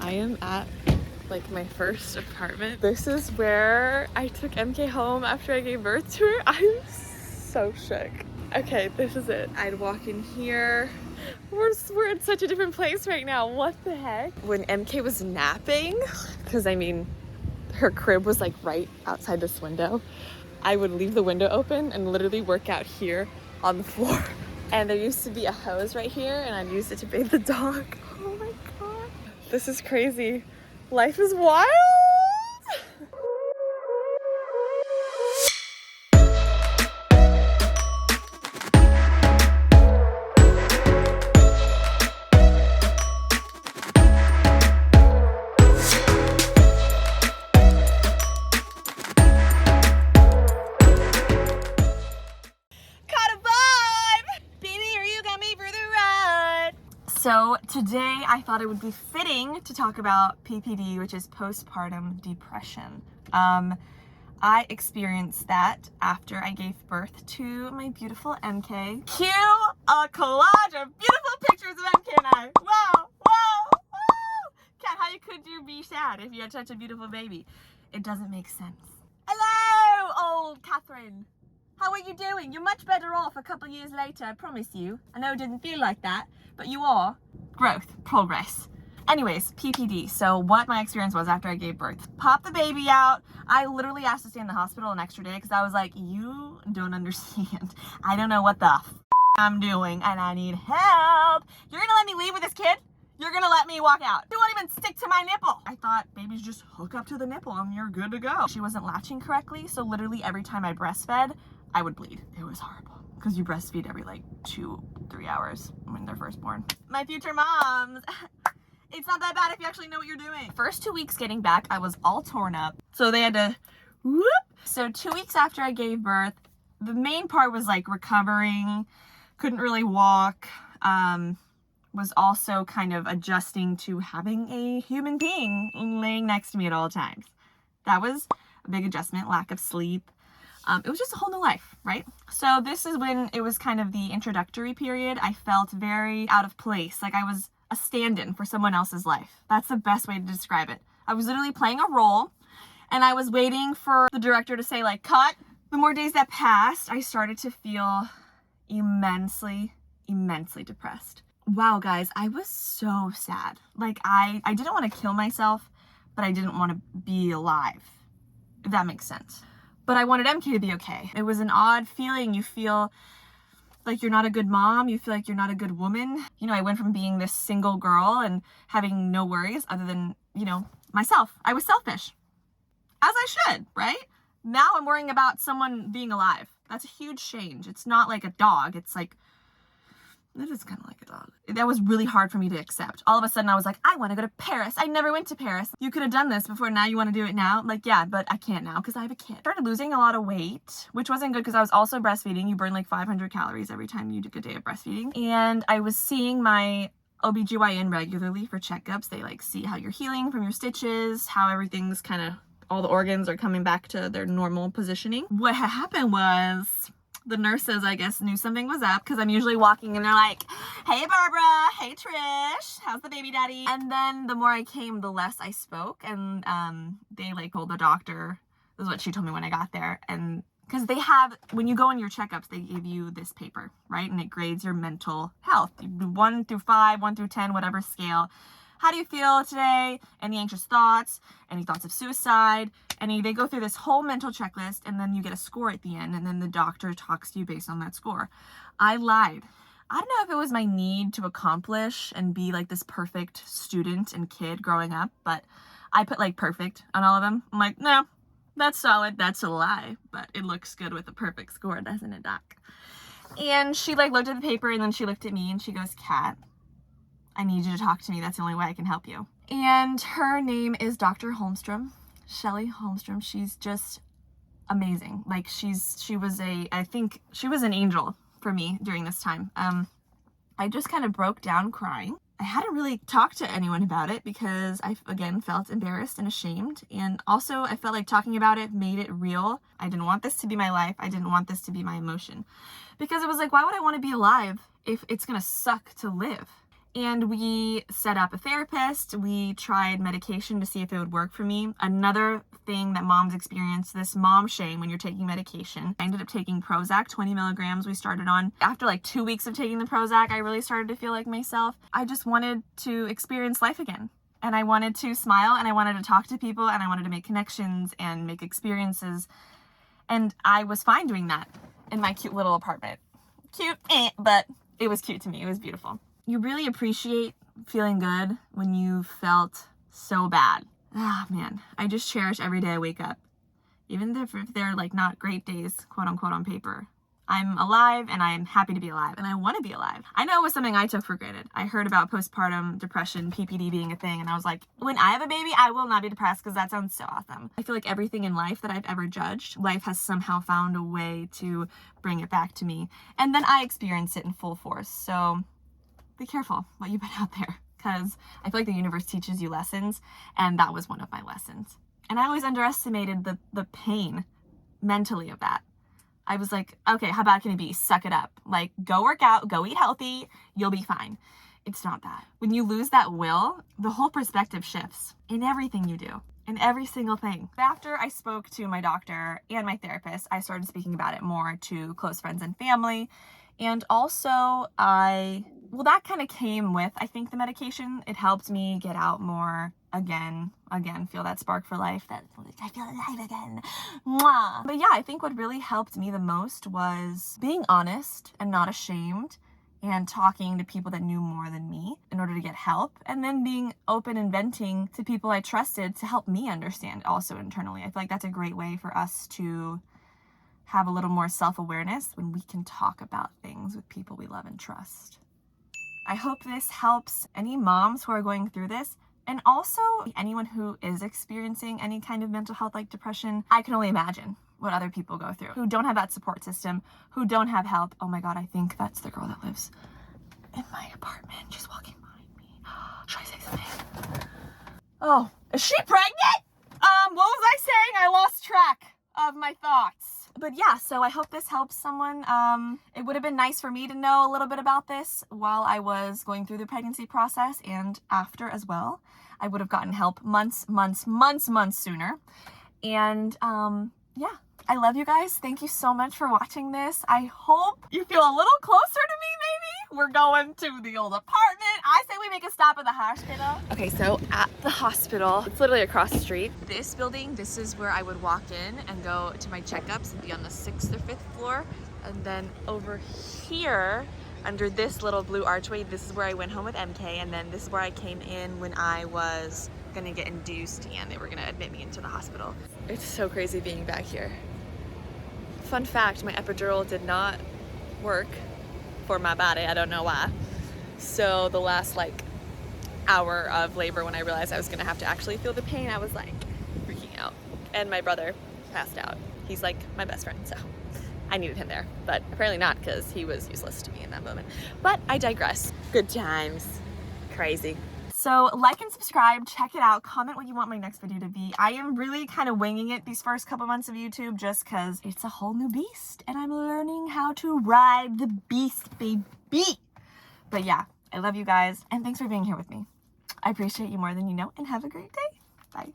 I am at like my first apartment. This is where I took MK home after I gave birth to her. I'm so shook. Okay, this is it. I'd walk in here. We're in such a different place right now. What the heck? When MK was napping, because I mean, her crib was like right outside this window, I would leave the window open and literally work out here on the floor. And there used to be a hose right here and I'd use it to bathe the dog. Oh my God. This is crazy. Life is wild. So today I thought it would be fitting to talk about PPD, which is postpartum depression. I experienced that after I gave birth to my beautiful MK. Cue a collage of beautiful pictures of MK and I. Wow, wow, wow. Kat, how could you be sad if you had such a beautiful baby? It doesn't make sense. Hello, old Catherine. How are you doing? You're much better off a couple years later, I promise you. I know it didn't feel like that, but you are. Growth, progress. Anyways, PPD. So what my experience was after I gave birth. Popped the baby out. I literally asked to stay in the hospital an extra day because I was like, you don't understand. I don't know what the I'm doing and I need help. You're gonna let me leave with this kid? You're gonna let me walk out? You won't even stick to my nipple. I thought babies just hook up to the nipple and you're good to go. She wasn't latching correctly, so literally every time I breastfed, I would bleed. It was horrible because you breastfeed every like 2-3 hours when they're first born. My future moms, it's not that bad if you actually know what you're doing. First 2 weeks getting back, I was all torn up. So they had to whoop. So 2 weeks after I gave birth, the main part was like recovering, couldn't really walk, was also kind of adjusting to having a human being laying next to me at all times. That was a big adjustment, lack of sleep. It was just a whole new life, right? So this is when it was kind of the introductory period. I felt very out of place, like I was a stand-in for someone else's life. That's the best way to describe it. I was literally playing a role and I was waiting for the director to say like, cut. The more days that passed, I started to feel immensely depressed. Wow, guys, I was so sad. Like I didn't want to kill myself, but I didn't want to be alive, if that makes sense. But I wanted MK to be okay. It was an odd feeling. You feel like you're not a good mom. You feel like you're not a good woman. You know, I went from being this single girl and having no worries other than, you know, myself. I was selfish, as I should, right? Now I'm worrying about someone being alive. That's a huge change. It's not like a dog. It's like, it is kind of like a dog. That was really hard for me to accept. All of a sudden I was like, I want to go to Paris. I never went to Paris. You could have done this before. Now you want to do it now? Like, yeah, but I can't now because I have a kid. Started losing a lot of weight, which wasn't good because I was also breastfeeding. You burn like 500 calories every time you do a day of breastfeeding. And I was seeing my OBGYN regularly for checkups. They like see how you're healing from your stitches, how everything's kind of, all the organs are coming back to their normal positioning. What had happened was, the nurses, I guess, knew something was up because I'm usually walking and they're like, hey, Barbara, hey, Trish, how's the baby daddy? And then the more I came, the less I spoke. And they like told the doctor, this is what she told me when I got there. And because they have, when you go on your checkups, they give you this paper, right? And it grades your mental health, 1 through 5, 1 through 10, whatever scale. How do you feel today? Any anxious thoughts? Any thoughts of suicide? They go through this whole mental checklist and then you get a score at the end and then the doctor talks to you based on that score. I lied. I don't know if it was my need to accomplish and be like this perfect student and kid growing up, but I put like perfect on all of them. I'm like, no, that's solid. That's a lie, but it looks good with a perfect score, doesn't it, doc? And she like looked at the paper and then she looked at me and she goes, Kat, I need you to talk to me. That's the only way I can help you. And her name is Dr. Holmstrom, Shelley Holmstrom. She's just amazing. Like I think she was an angel for me during this time. I just kind of broke down crying. I hadn't really talked to anyone about it because I, again, felt embarrassed and ashamed. And also I felt like talking about it made it real. I didn't want this to be my life. I didn't want this to be my emotion because it was like, why would I want to be alive if it's going to suck to live? And we set up a therapist. We tried medication to see if it would work for me. Another thing that moms experience, this mom shame when you're taking medication. I ended up taking Prozac, 20 milligrams we started on. After like 2 weeks of taking the Prozac, I really started to feel like myself. I just wanted to experience life again. And I wanted to smile, and I wanted to talk to people, and I wanted to make connections and make experiences. And I was fine doing that in my cute little apartment. Cute, but it was cute to me. It was beautiful. You really appreciate feeling good when you felt so bad. Ah, man, I just cherish every day I wake up. Even if they're like not great days, quote unquote, on paper. I'm alive, and I am happy to be alive, and I want to be alive. I know it was something I took for granted. I heard about postpartum depression, PPD being a thing, and I was like, when I have a baby, I will not be depressed, because that sounds so awesome. I feel like everything in life that I've ever judged, life has somehow found a way to bring it back to me. And then I experienced it in full force. So be careful what you put out there, because I feel like the universe teaches you lessons, and that was one of my lessons. And I always underestimated the pain mentally of that. I was like, okay, how bad can it be? Suck it up. Like, go work out, go eat healthy, you'll be fine. It's not that. When you lose that will, the whole perspective shifts in everything you do, in every single thing. After I spoke to my doctor and my therapist, I started speaking about it more to close friends and family. And also that kind of came with, I think, the medication. It helped me get out more again, feel that spark for life, that I feel alive again. Mwah. But yeah, I think what really helped me the most was being honest and not ashamed, and talking to people that knew more than me in order to get help, and then being open and venting to people I trusted to help me understand also internally. I feel like that's a great way for us to have a little more self-awareness when we can talk about things with people we love and trust. I hope this helps any moms who are going through this, and also anyone who is experiencing any kind of mental health like depression. I can only imagine what other people go through who don't have that support system, who don't have help. Oh my God, I think that's the girl that lives in my apartment. She's walking behind me. Should I say something? Oh, is she pregnant? What was I saying? I lost track of my thoughts. But yeah, so I hope this helps someone. It would have been nice for me to know a little bit about this while I was going through the pregnancy process, and after as well. I would have gotten help months sooner. And yeah, I love you guys. Thank you so much for watching this. I hope you feel a little closer to me, maybe. We're going to the old apartment. I say we make a stop at the hospital. Okay, so at the hospital, it's literally across the street. This building, this is where I would walk in and go to my checkups and be on the 6th or 5th floor. And then over here, under this little blue archway, this is where I went home with MK, and then this is where I came in when I was gonna get induced and they were gonna admit me into the hospital. It's so crazy being back here. Fun fact, my epidural did not work for my body. I don't know why. So the last like hour of labor, when I realized I was gonna have to actually feel the pain, I was like freaking out. And my brother passed out. He's like my best friend, so I needed him there, but apparently not, because he was useless to me in that moment. But I digress. Good times. Crazy. So like and subscribe, check it out, comment what you want my next video to be. I am really kind of winging it these first couple months of YouTube just because it's a whole new beast and I'm learning how to ride the beast, baby. But yeah, I love you guys and thanks for being here with me. I appreciate you more than you know, and have a great day. Bye.